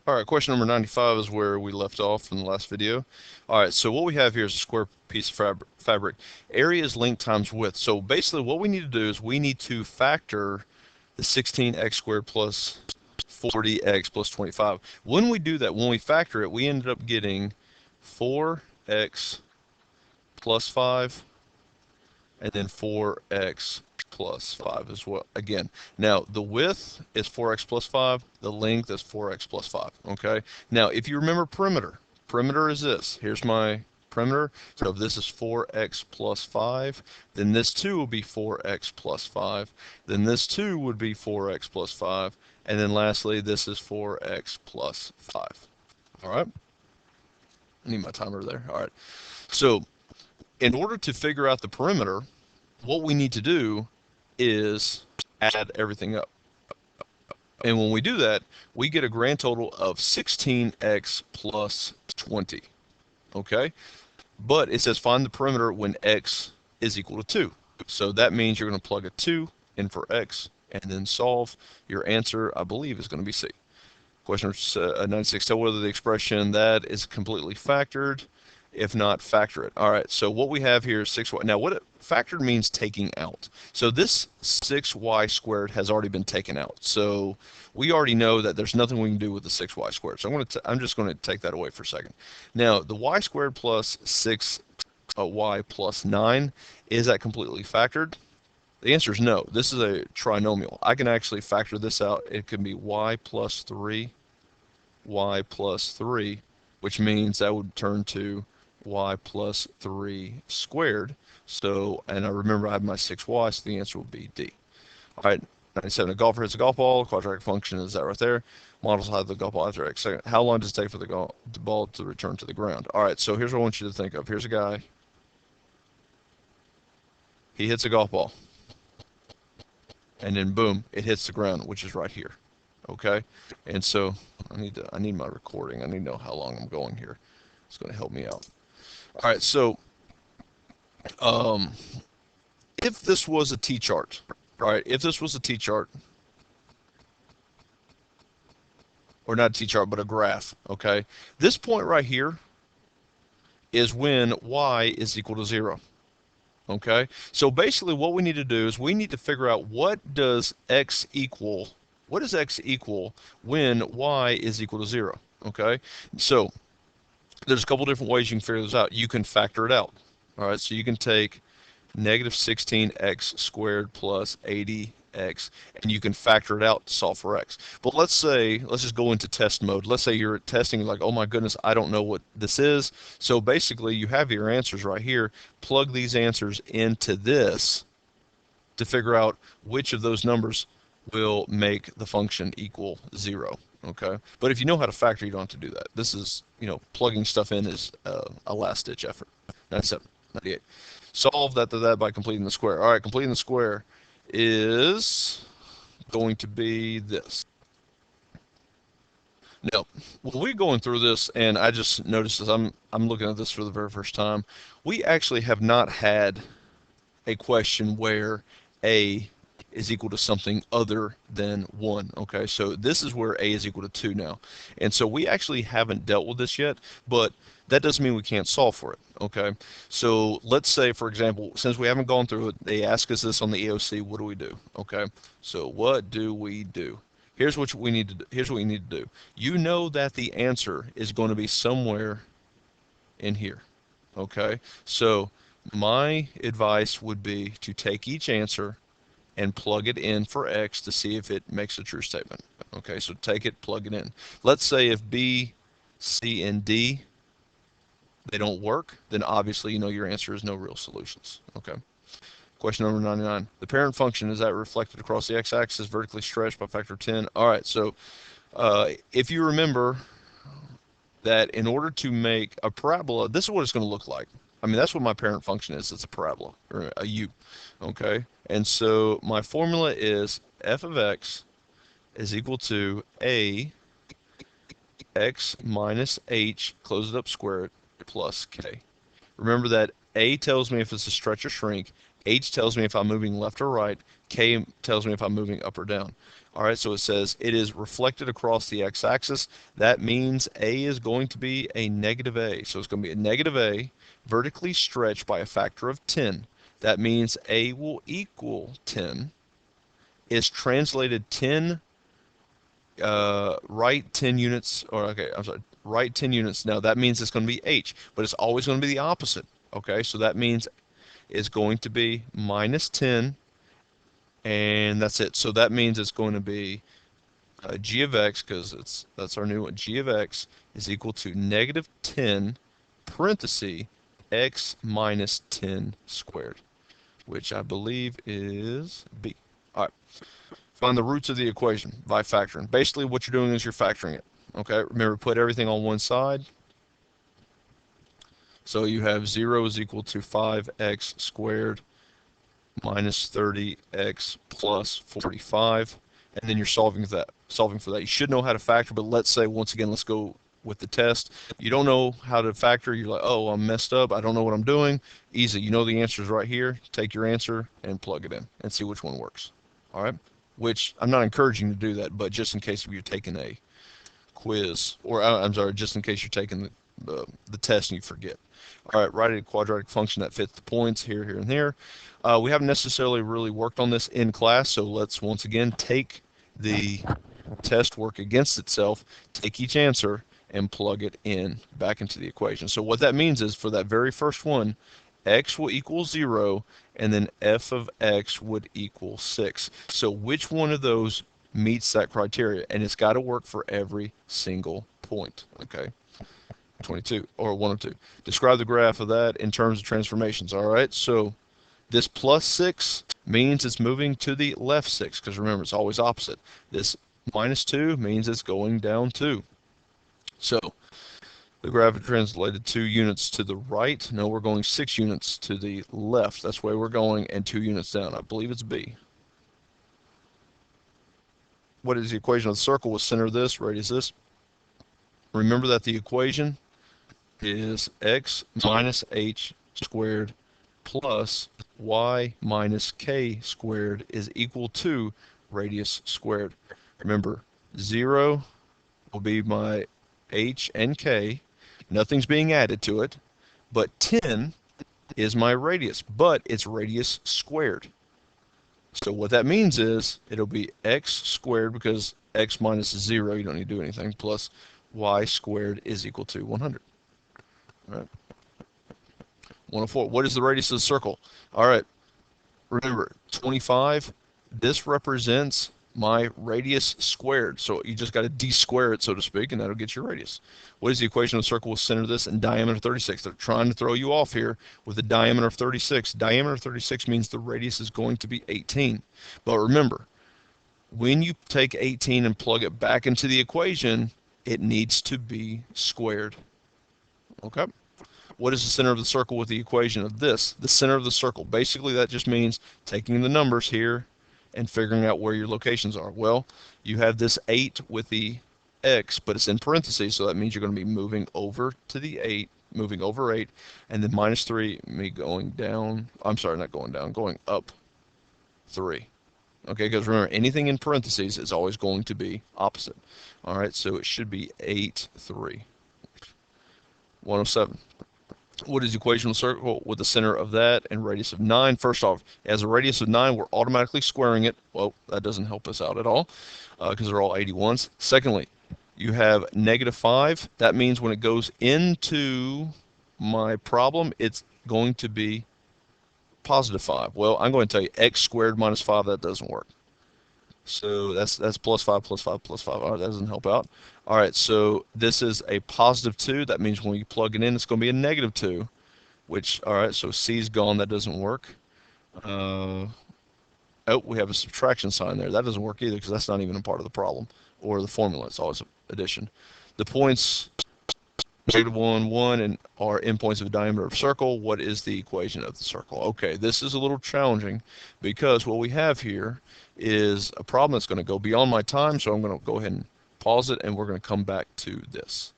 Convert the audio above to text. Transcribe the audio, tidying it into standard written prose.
All right, question number 95 is where we left off in the last video. All right, so what we have here is a square piece of fabric. Area is length times width. So basically what we need to do is we need to factor the 16x squared plus 40x plus 25. When we do that, when we factor it, we ended up getting 4x plus 5 and then 4x plus 5 as well. Again, now the width is 4x plus 5, the length is 4x plus 5, okay? Now, if you remember perimeter, perimeter is this. Here's my perimeter. So if this is 4x plus 5, then this too will be 4x plus 5. Then this too would be 4x plus 5. And then lastly, this is 4x plus 5. All right? I need my timer there. All right. So in order to figure out the perimeter, what we need to do is add everything up. And when we do that, we get a grand total of 16x plus 20. Okay? But it says find the perimeter when x is equal to 2. So that means you're going to plug a 2 in for x and then solve. Your answer, I believe, is going to be C. Question 96, tell whether the expression that is completely factored. If not, factor it. All right, so what we have here is 6y. Now, what factored means taking out. So this 6y squared has already been taken out. So we already know that there's nothing we can do with the 6y squared. So I'm just going to take that away for a second. Now, the y squared plus 6y plus 9, is that completely factored? The answer is no. This is a trinomial. I can actually factor this out. It can be y plus 3, which means that would turn to y plus 3 squared. So, and I remember I have my 6y, so the answer will be D. All right, 97, a golfer hits a golf ball, quadratic function is that right there. Models how the golf ball after X second. How long does it take for the ball to return to the ground? All right, so here's what I want you to think of. Here's a guy. He hits a golf ball. And then boom, it hits the ground, which is right here. Okay? And so I need my recording. I need to know how long I'm going here. It's going to help me out. All right, so if this was a T-chart, right? If this was a T-chart, or not a T-chart, but a graph, okay? This point right here is when y is equal to 0, okay? So basically what we need to do is we need to figure out what does x equal when y is equal to 0, okay? So there's a couple different ways you can figure this out. You can factor it out, all right? So you can take negative 16x squared plus 80x, and you can factor it out to solve for x. But let's just go into test mode. Let's say you're testing like, oh my goodness, I don't know what this is. So basically you have your answers right here. Plug these answers into this to figure out which of those numbers will make the function equal 0. Okay, but if you know how to factor, you don't have to do that. This is, plugging stuff in is a last-ditch effort. 97, 98. Solve that by completing the square. All right, completing the square is going to be this. Now, when we're going through this, and I just noticed as I'm looking at this for the very first time, we actually have not had a question where A is equal to something other than 1, okay? So this is where A is equal to 2 now. And so we actually haven't dealt with this yet, but that doesn't mean we can't solve for it, okay? So let's say, for example, since we haven't gone through it, they ask us this on the EOC, what do we do, okay? So what do we do? Here's what we need to do. Here's what we need to do. You know that the answer is going to be somewhere in here, okay? So my advice would be to take each answer and plug it in for x to see if it makes a true statement. Okay, so take it, plug it in. Let's say if B, C, and D, they don't work, then obviously you know your answer is no real solutions. Okay. Question number 99. The parent function, is that reflected across the x-axis, vertically stretched by factor 10? All right, so if you remember that in order to make a parabola, this is what it's going to look like. I mean, that's what my parent function is. It's a parabola, or a U, okay? And so my formula is f of x is equal to a x minus h, close it up, square it, plus k. Remember that a tells me if it's a stretch or shrink, H tells me if I'm moving left or right. K tells me if I'm moving up or down. All right, so it says it is reflected across the x-axis. That means A is going to be a negative A. So it's going to be a negative A vertically stretched by a factor of 10. That means A will equal 10. It's translated 10, right 10 units, or okay, I'm sorry, right 10 units. Now that means it's going to be H, but it's always going to be the opposite. Okay, so that means it's going to be minus 10, and that's it. So that means it's going to be g of x, because that's our new one. G of x is equal to negative 10 parenthesis x minus 10 squared, which I believe is B. All right. Find the roots of the equation by factoring. Basically, what you're doing is you're factoring it. Okay. Remember, put everything on one side. So you have 0 is equal to 5x squared minus 30x plus 45, and then you're solving for that. You should know how to factor, but let's say, once again, let's go with the test. You don't know how to factor. You're like, oh, I'm messed up. I don't know what I'm doing. Easy. You know the answer is right here. Take your answer and plug it in and see which one works. All right? Which I'm not encouraging you to do that, but just in case you're taking a quiz, or I'm sorry, just in case you're taking the test and you forget. All right, write a quadratic function that fits the points here, here, and here. We haven't necessarily really worked on this in class, so let's once again take the test work against itself, take each answer, and plug it in back into the equation. So what that means is, for that very first one, x will equal 0, and then f of x would equal 6. So which one of those meets that criteria? And it's got to work for every single point. Okay, 22 or 102. Describe the graph of that in terms of transformations. All right, so this plus 6 means it's moving to the left 6, because remember, it's always opposite. This minus 2 means it's going down 2. So the graph translated 2 units to the right. No, we're going 6 units to the left. That's where we're going, and 2 units down. I believe it's B. What is the equation of the circle with center this, radius this? Remember that the equation is x minus h squared plus y minus k squared is equal to radius squared. Remember, 0 will be my h and k. Nothing's being added to it, but 10 is my radius, but it's radius squared. So what that means is it'll be x squared, because x minus 0, you don't need to do anything, plus y squared is equal to 100. All right. 104. What is the radius of the circle? All right. Remember, 25, this represents my radius squared. So you just got to d-square it, so to speak, and that'll get your radius. What is the equation of the circle with center this and diameter 36? They're trying to throw you off here with a diameter of 36. Diameter 36 means the radius is going to be 18. But remember, when you take 18 and plug it back into the equation, it needs to be squared. Okay? What is the center of the circle with the equation of this? The center of the circle. Basically, that just means taking the numbers here and figuring out where your locations are. Well, you have this 8 with the x, but it's in parentheses, so that means you're going to be moving over to the 8, moving over 8, and then minus 3, me going down. I'm sorry, not going down, going up 3. Okay, because remember, anything in parentheses is always going to be opposite. All right, so it should be 8, 3. 107. What is the equation of the circle with the center of that and radius of 9? First off, as a radius of 9, we're automatically squaring it. Well, that doesn't help us out at all, because they're all 81s. Secondly, you have negative 5. That means when it goes into my problem, it's going to be positive 5. Well, I'm going to tell you x squared minus 5, that doesn't work. So that's plus 5 plus 5 plus 5. All right, that doesn't help out. All right, so this is a positive 2. That means when you plug it in, it's going to be a negative 2, which, all right, so C's gone. That doesn't work. Oh, we have a subtraction sign there. That doesn't work either, because that's not even a part of the problem or the formula. It's always addition. The points, negative 1, 1, and are endpoints of a diameter of a circle. What is the equation of the circle? Okay, this is a little challenging, because what we have here is a problem that's going to go beyond my time, so I'm going to go ahead and pause it, and we're going to come back to this.